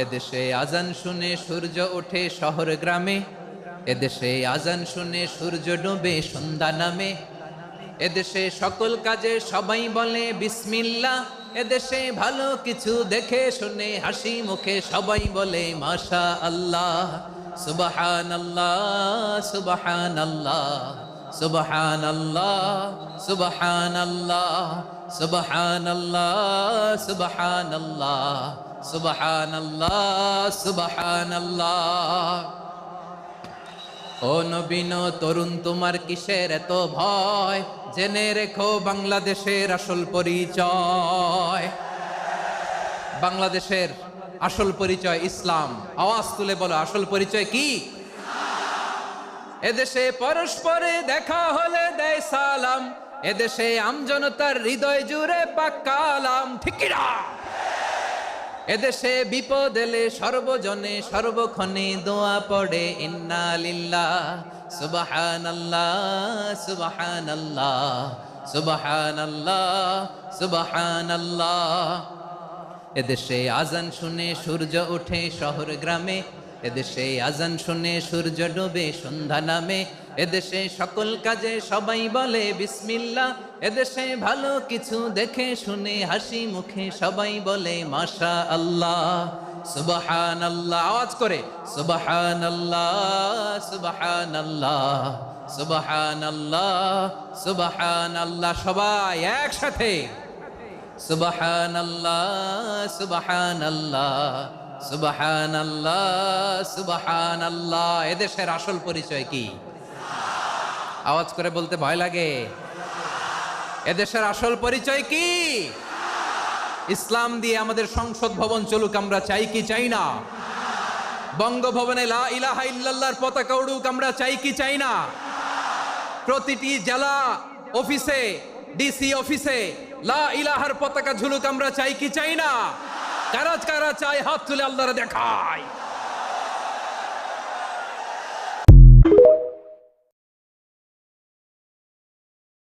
এদেশে আজান শুনে সূর্য ওঠে শহর গ্রামে, এদেশে আজান শুনে সূর্য ডুবে সন্ধ্যা নামে, এদেশে সকল কাজে সবাই বলে বিসমিল্লাহ, এদেশে ভালো কিছু দেখে শুনে হাসি মুখে সবাই বলে মাশা আল্লাহ। সুবহানাল্লাহ সুবহানাল্লাহ সুবহানাল্লাহ সুবহানাল্লাহ সুবহানাল্লাহ সুবহানাল্লাহ সুবহানাল্লাহ সুবহানাল্লাহ। ও নবীন তরুণ তোমার কিসের এত ভয়, জেনে রেখো বাংলাদেশের আসল পরিচয়। বাংলাদেশের আসল পরিচয় ইসলাম। আওয়াজ তুলে বলো, আসল পরিচয় কি? এদেশে পরস্পরে দেখা হলে দেয় সালাম, এদেশে আমজনতার হৃদয় জুড়ে পাক্কা আলাম, ঠিক কি না? এদেশে বিপদ এলে সর্বজনে সর্বক্ষণে দোয়া পড়ে ইন্না লিল্লাহ সুবহানাল্লাহ সুবহানাল্লাহ সুবহানাল্লাহ সুবহানাল্লাহ। এদেশে আজান শুনে সূর্য ওঠে শহর গ্রামে, এদেশে আজান শুনে সূর্য ডুবে সন্ধ্যা নামে, এদেশে সকল কাজে সবাই বলে বিসমিল্লাহ, এদেশে ভালো কিছু দেখে শুনে হাসি মুখে সবাই বলে মাশা আল্লাহ। সুবহানাল্লাহ, আওয়াজ করে সুবহানাল্লাহ সুবহানাল্লাহ সুবহানাল্লাহ সুবহানাল্লাহ। সবাই একসাথে সুবহানাল্লাহ সুবহানাল্লাহ সুবহানাল্লাহ সুবহানাল্লাহ। এদেশের আসল পরিচয় কি? আওয়াজ করে বলতে ভয় লাগে। এদেশের আসল পরিচয় কি? ইসলাম দিয়ে আমাদের সংসদ ভবন চলুক, আমরা চাই কি চাই না? বঙ্গভবনে লা ইলাহা ইল্লাল্লাহর পতাকা উড়ুক, আমরা চাই কি চাই না? প্রতিটি জেলা অফিসে, ডিসি অফিসে লা ইলাহার পতাকা ঝুলুক, আমরা চাই কি চাই না? কারা কারা চাই হাত তুলে আল্লাহরে দেখায়।